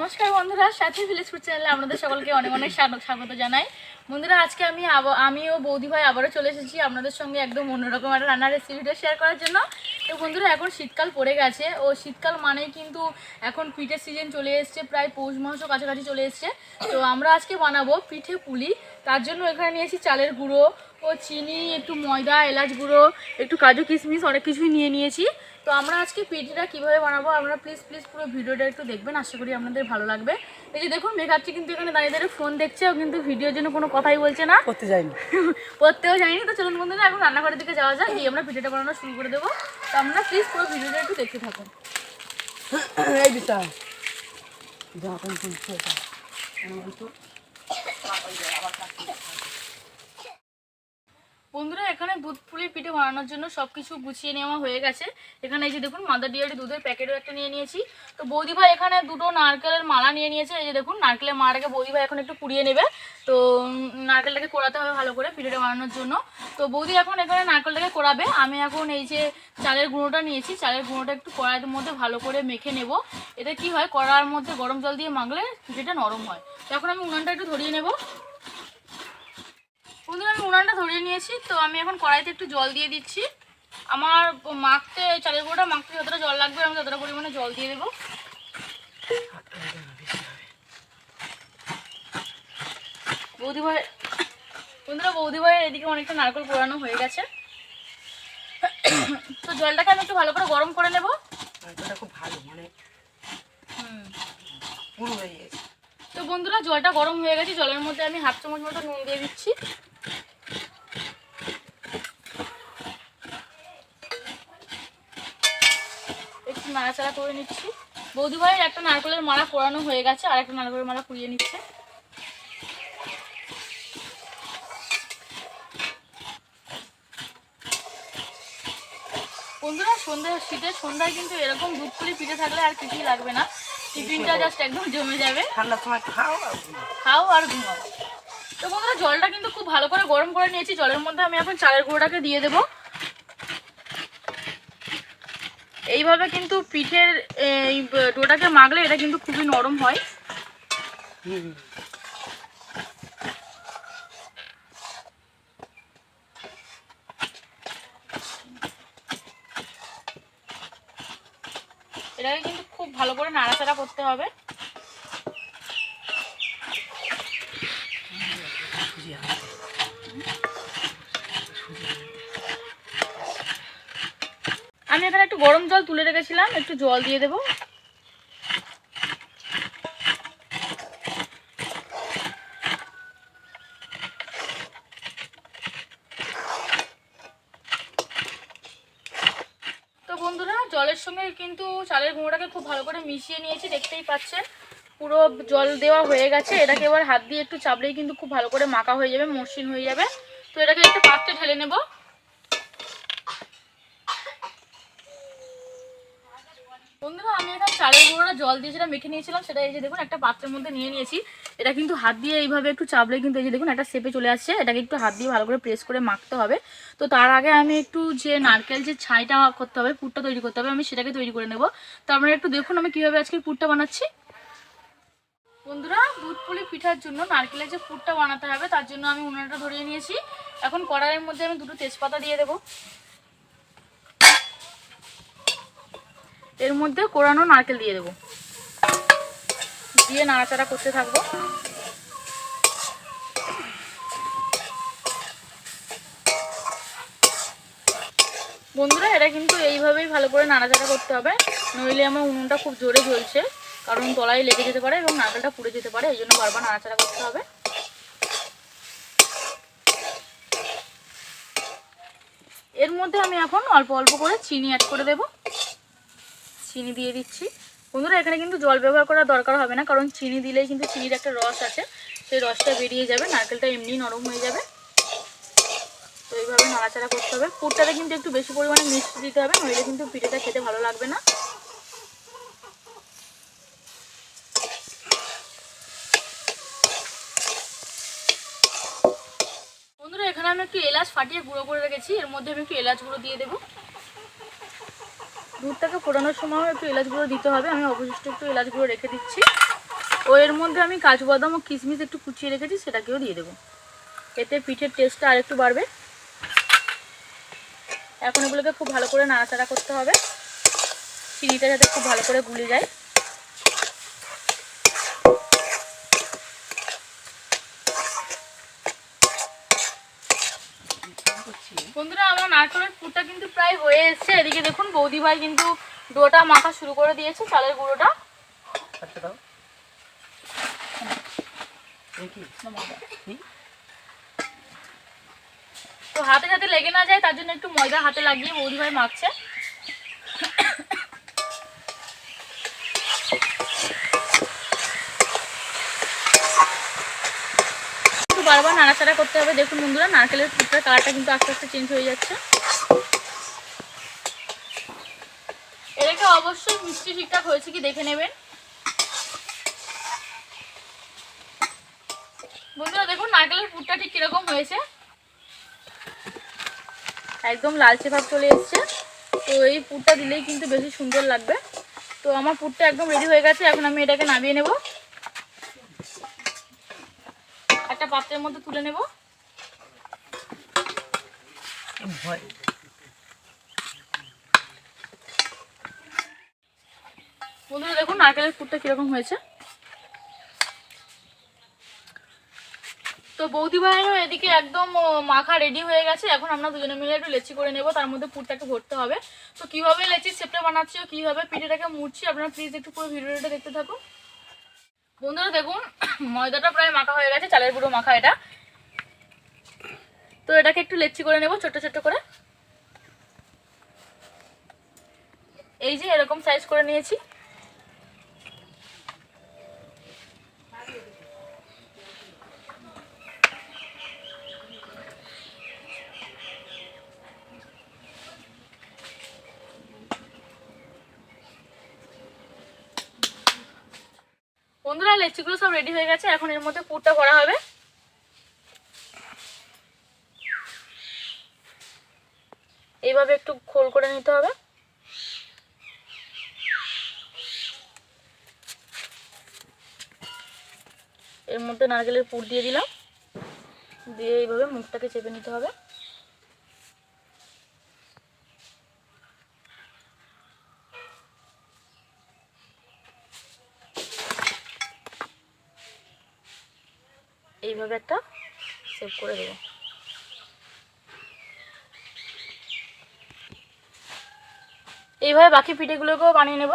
নমস্কার বন্ধুরা, সাথী village food চ্যানেলে আপনাদের সকলকে অনেক অনেক স্বাগত জানাই। বন্ধুরা, আজকে আমি ও বৌদি ভাই আবারও চলে এসেছি আপনাদের সঙ্গে একদম অন্যরকম একটা রান্নার রেসিপিটা শেয়ার করার জন্য। তো বন্ধুরা, এখন শীতকাল পড়ে গেছে ও শীতকাল মানেই কিন্তু এখন পিঠের সিজন চলে এসছে, প্রায় পৌষ মাসও কাছাকাছি চলে এসছে। তো আমরা আজকে বানাবো পিঠে পুলি। তার জন্য এখানে নিয়েছি চালের গুঁড়ো ও চিনি, একটু ময়দা, এলাচ গুঁড়ো, একটু কাজু কিশমিশ, অনেক কিছুই নিয়েছি। তো আমরা আজকে পিঠেটা কীভাবে বানাবো আপনারা প্লিজ পুরো ভিডিওটা একটু দেখবেন, আশা করি আপনাদের ভালো লাগবে। এই যে দেখুন, মেঘাচ্ছি কিন্তু এখানে দাঁড়িয়ে ফোন দেখছে, ও কিন্তু ভিডিওর জন্য কোনো কথাই বলছে না, পড়তেও যায়নি। তো চলুন বন্ধুরা, এখন রান্নাঘরের দিকে যাওয়া যায়, গিয়ে আমরা পিঠেটা বানানো শুরু করে দেবো। তো আপনারা প্লিজ পুরো ভিডিওটা একটু দেখতে থাকুন। বন্ধুরা, এখানে দুধ পুলি পিঠে বানানোর জন্য সব কিছু গুছিয়ে নেওয়া হয়ে গেছে। এখানে এই যে দেখুন, মাদার ডেয়ারি দুধের প্যাকেটও একটা নিয়ে নিয়েছি। তো বৌদি ভাই এখানে দুটো নারকেলের মালা নিয়ে নিয়েছে। এই যে দেখুন, নারকেলের মালাটাকে বৌদি ভাই এখন একটু কুড়িয়ে নেবে। তো নারকেলটাকে কোড়াতে হবে ভালো করে পিঠেটা বানানোর জন্য। তো বৌদি এখন এখানে নারকেলটাকে কোড়াবে। আমি এখন এই যে চালের গুঁড়োটা নিয়েছি, চালের গুঁড়োটা একটু কড়াইয়ের মধ্যে ভালো করে মেখে নেব। এটা কি হয়, কড়ার মধ্যে গরম জল দিয়ে মাখলে পিঠেটা নরম হয়। তো এখন আমি উনানটা একটু ধরিয়ে নেব। বন্ধুরা, আমি উনানটা ধরিয়ে নিয়েছি। তো আমি এখন কড়াইতে একটু জল দিয়ে দিচ্ছি। আমার মাখতে, চালের গুঁড়োটা মাখতে যতটা জল লাগবে আমি ততটা পরিমাণে জল দিয়ে দেবো। বৌদি ভাই এদিকে অনেকটা নারকেল পোড়ানো হয়ে গেছে। তো জলটাকে আমি একটু ভালো করে গরম করে নেব। খুব ভালো, মানে তো বন্ধুরা, জলটা গরম হয়ে গেছে। জলের মধ্যে আমি হাফ চামচ মতো নুন দিয়ে দিচ্ছি। একটু নাড়াচাড়া করে নিচ্ছি। বৌদি ভাইয়ের একটা নারকেলের মালা পোড়ানো হয়ে গেছে, আর একটা নারকেলের মালা কুড়িয়ে নিচ্ছে। বন্ধুরা, শীতের সন্ধ্যায় কিন্তু এরকম দুধ পুলি পিঠে থাকলে আর কিছুই লাগবে না, টিফিনটা জাস্ট একদম জমে যাবে। ঠান্ডার সময় খাও আর ঘুমাও। তো বন্ধুরা, জলটা কিন্তু খুব ভালো করে গরম করে নিয়েছি। জলের মধ্যে আমি এখন চালের গুঁড়োটাকে দিয়ে দেবো। এইভাবে কিন্তু পিঠের এই ডোটাকে মাখলে এটা কিন্তু খুবই নরম হয়। এটাকে কিন্তু খুব ভালো করে নাড়াচাড়া করতে হবে। আমি এখানে একটু গরম জল তুলে রেখেছিলাম, একটু জল দিয়ে দেবো। তো বন্ধুরা, জলের সঙ্গে কিন্তু চালের গুঁড়োটাকে খুব ভালো করে মিশিয়ে নিয়েছি, দেখতেই পাচ্ছেন পুরো জল দেওয়া হয়ে গেছে। এটাকে এবার হাত দিয়ে একটু চাপলেই কিন্তু খুব ভালো করে মাখা হয়ে যাবে, মসৃণ হয়ে যাবে। তো এটাকে একটা পাত্রে ঢেলে নেব। বন্ধুরা, আমি এখানে চালের গুঁড়োটা জল দিয়ে যেটা মেখে নিয়েছিলাম সেটা এই যে দেখুন একটা পাত্রের মধ্যে নিয়ে নিয়েছি। এটা কিন্তু হাত দিয়ে এইভাবে একটু চাপলে কিন্তু এই যে দেখুন একটা শেপে চলে আসছে। এটাকে একটু হাত দিয়ে ভালো করে প্রেস করে মাখতে হবে। তো তার আগে আমি একটু যে নারকেল যে ছাইটা করতে হবে, পুরটা তৈরি করতে হবে, আমি সেটাকে তৈরি করে নেব। তো আপনারা একটু দেখুন আমি কীভাবে আজকে পুরটা বানাচ্ছি। বন্ধুরা, দুধ পুলি পিঠার জন্য নারকেলের যে পুরটা বানাতে হবে তার জন্য আমি উনানটা ধরিয়ে নিয়েছি। এখন কড়াইয়ের মধ্যে আমি দুটো তেজপাতা দিয়ে দেবো। এর মধ্যে কোড়ানো নারকেল দিয়ে দেবো, দিয়ে নাড়াচাড়া করতে থাকবো। বন্ধুরা, এটা কিন্তু এইভাবেই ভালো করে নাড়াচাড়া করতে হবে, নইলে আমার উনুনটা খুব জোরে জ্বলছে, কারণ তলায় লেগে যেতে পারে এবং নারকেলটা পুড়ে যেতে পারে, এই জন্য বারবার নাড়াচাড়া করতে হবে। এর মধ্যে আমি এখন অল্প অল্প করে চিনি অ্যাড করে দেব। চিনি দিয়ে দিচ্ছি। বন্ধুরা, এখানে কিন্তু জল ব্যবহার করার দরকার হবে না, কারণ চিনি দিলেই কিন্তু চিনির একটা রস আছে, সেই রসটা বেরিয়ে যাবে, নারকেলটা এমনি নরম হয়ে যাবে। তো এইভাবে নাড়াচাড়া করতে হবে। পুরটাতে কিন্তু একটু বেশি পরিমাণে মিষ্টি দিতে হবে, নইলে কিন্তু পিঠেটা খেতে ভালো লাগবে না। বন্ধুরা, এখানে আমি একটু এলাচ ফাটিয়ে গুঁড়ো করে রেখেছি, এর মধ্যে আমি একটু এলাচ গুঁড়ো দিয়ে দেবো। দুধটাকে ফোটানোর সময় একটু এলাচ গুঁড়ো দিতে হবে, আমি অবশিষ্ট একটু এলাচ গুঁড়ো রেখে দিচ্ছি। ও এর মধ্যে আমি কাজু বাদাম ও কিশমিশ একটু কুচিয়ে রেখেছি, সেটাকেও দিয়ে দেবো। এতে পিঠের টেস্টটা আরেকটু বাড়বে। এখন এগুলোকে খুব ভালো করে নাড়াচাড়া করতে হবে, চিনিটা যাতে খুব ভালো করে গুলে যায়। বন্ধুরা আমার নারকেলের পুরটা কিন্তু প্রায় হয়ে এসছে। এদিকে দেখুন বৌদি ভাই কিন্তু ডোটা মাখা শুরু করে দিয়েছে, চালের গুঁড়োটা। তো হাতে যাতে লেগে না যায় তার জন্য একটু ময়দা হাতে লাগিয়ে বৌদি ভাই মাখছে। একটু বারবার নাড়াচাড়া করতে হবে। দেখুন বন্ধুরা নারকেলের পুরটার কালারটা কিন্তু আস্তে আস্তে চেঞ্জ হয়ে যাচ্ছে। এটাকে অবশ্যই মিষ্টি ঠিকঠাক হয়েছে কি দেখে নেবেন। বন্ধুরা দেখুন নারকেলের পুরটা ঠিক কিরকম হয়েছে, একদম লালচে ভাব চলে এসছে। তো এই পুরটা দিলেই কিন্তু বেশি সুন্দর লাগবে। তো আমার পুরটা একদম রেডি হয়ে গেছে। এখন আমি এটাকে নামিয়ে নেব, একটা পাত্রের মধ্যে তুলে নেব। বন্ধুরা দেখুন নারকেলের পুরটা কিরকম হয়েছে। তো বৌদি ভাইয়েরও এদিকে একদম মাখা রেডি হয়ে গেছে। এখন আমরা দুজনে মিলে একটু লেচি করে নেব, তার মধ্যে পুরটাকে ভরতে হবে। তো কীভাবে লেচির শেপটা বানাচ্ছি ও কীভাবে পিঠেটাকে মুড়ছি আপনারা প্লিজ একটু পুরো ভিডিওটা দেখতে থাকুন। বন্ধুরা দেখুন ময়দাটা প্রায় মাখা হয়ে গেছে, চালের গুঁড়ো মাখা এটা। তো এটাকে একটু লেচি করে নেব ছোট ছোট করে। এই যে এরকম সাইজ করে নিয়েছি। বন্ধুরা লেচিগুলো সব রেডি হয়ে গেছে। এখন এর মধ্যে পুরটা ভরা হবে। এইভাবে একটু খোল করে নিতে হবে। এর মধ্যে নারকেলের পুর দিয়ে দিলাম, দিয়ে এইভাবে মুখটাকে চেপে নিতে হবে। এইভাবে একটা সেভ করে দেবো। এইভাবে বাকি পিঠেগুলোকেও বানিয়ে নেব।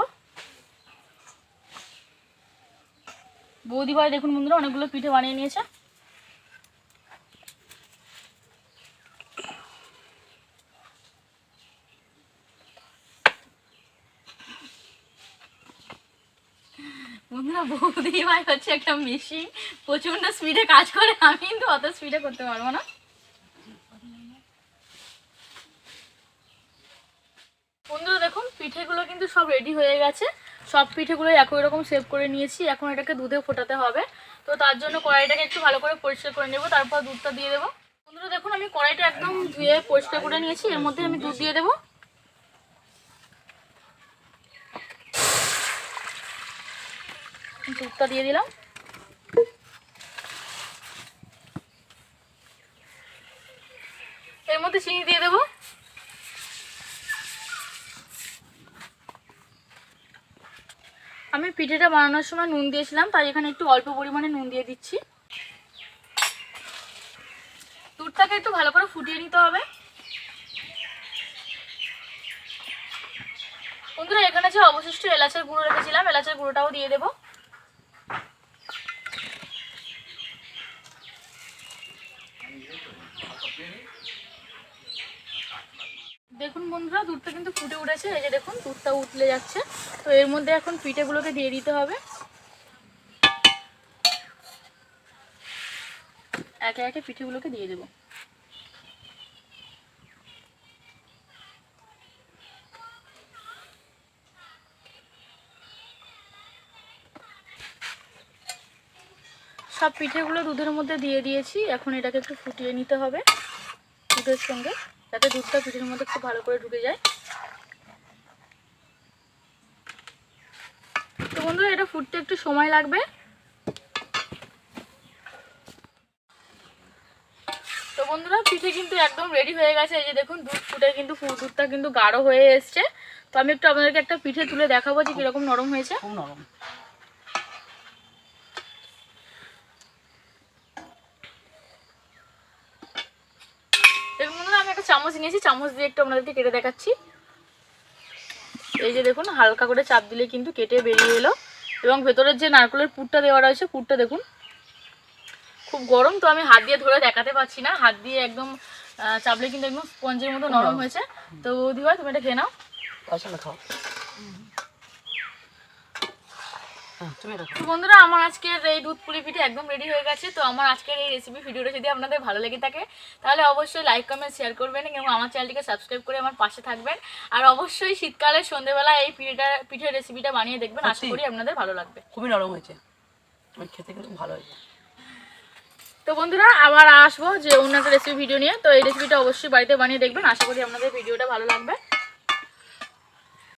বৌদি ভাই দেখুন বন্ধুরা অনেকগুলো পিঠে বানিয়ে নিয়েছে। বন্ধুরা বৌদি ভাই হচ্ছে একটা মেশিন, প্রচন্ড স্পিডে কাজ করে। আমি কিন্তু অত স্পিডে করতে পারবো না। বন্ধুরা দেখুন পিঠেগুলো কিন্তু সব রেডি হয়ে গেছে। সব পিঠেগুলো একই রকম সেভ করে নিয়েছি। এখন এটাকে দুধে ফোটাতে হবে। তো তার জন্য কড়াইটাকে একটু ভালো করে পরিষ্কার করে নেব, তারপর দুধটা দিয়ে দেবো। বন্ধুরা দেখুন আমি কড়াইটা একদম ধুয়ে পরিষ্কার করে নিয়েছি। এর মধ্যে আমি দুধ দিয়ে দেবো। দুধটা দিয়ে দিলাম। এর মধ্যে চিনি দিয়ে দেবো। আমি পিঠেটা বানানোর সময় নুন দিয়েছিলাম, তাই এখানে একটু অল্প পরিমাণে নুন দিয়ে দিচ্ছি। দুধটাকে একটু ভালো করে ফুটিয়ে নিতে হবে। বন্ধুরা এখানে যে অবশিষ্ট এলাচের গুঁড়ো রেখেছিলাম, এলাচের গুঁড়োটাও দিয়ে দেবো। দেখুন বন্ধুরা দুধটা কিন্তু ফুটে উঠেছে। এই যে দেখুন দুধটা উতলে যাচ্ছে। তো এর মধ্যে এখন পিঠেগুলোকে দিয়ে দিতে হবে। একে একে পিঠেগুলোকে দিয়ে দেবো। সব পিঠেগুলো দুধের মধ্যে দিয়ে দিয়েছি। এখন এটাকে একটু ফুটিয়ে নিতে হবে দুধের সঙ্গে, যাতে দুধটা পিঠের মধ্যে খুব ভালো করে ঢুকে যায়। তো বন্ধুরা এটা ফুটতে একটু সময় লাগবে। বন্ধুরা পিঠে কিন্তু একদম রেডি হয়ে গেছে। এই যে দেখুন দুধ ফুটে কিন্তু দুধটা কিন্তু গাঢ় হয়ে এসছে। তো আমি একটু আপনাদেরকে একটা পিঠে তুলে দেখাবো যে কিরকম নরম হয়েছে। খুব নরম। দেখুন বন্ধুরা আমি একটা চামচ নিয়েছি, চামচ দিয়ে একটু আপনাদেরকে কেটে দেখাচ্ছি। এই যে দেখুন হালকা করে চাপ দিলে কিন্তু কেটে বেরিয়ে এলো। এবং ভেতরের যে নারকেলের পুরটা দেওয়া রয়েছে, পুরটা দেখুন খুব গরম, তো আমি হাত দিয়ে ধরে দেখাতে পারছি না। হাত দিয়ে একদম চাপলে কিন্তু একদম স্পঞ্জের মতো নরম হয়েছে। তো বৌদি ভাই তুমি এটা খেয়ে নাও। খাও। তো বন্ধুরা আমার আজকের এই দুধ পুলি পিঠে একদম রেডি হয়ে গেছে। তো আমার আজকের এই রেসিপি ভিডিওটা যদি আপনাদের ভালো লেগে থাকে তাহলে অবশ্যই লাইক কমেন্ট শেয়ার করবেন এবং আমার চ্যানেলটিকে সাবস্ক্রাইব করে আমার পাশে থাকবেন। আর অবশ্যই শীতকালের সন্ধ্যেবেলা এই পিঠের রেসিপিটা বানিয়ে দেখবেন, আশা করি আপনাদের ভালো লাগবে। খুবই নরম হয়েছে, খেতে কিন্তু ভালো হয়েছে। তো বন্ধুরা আবার আসবো যে অন্য একটা রেসিপি ভিডিও নিয়ে। তো এই রেসিপিটা অবশ্যই বাড়িতে বানিয়ে দেখবেন, আশা করি আপনাদের ভিডিওটা ভালো লাগবে।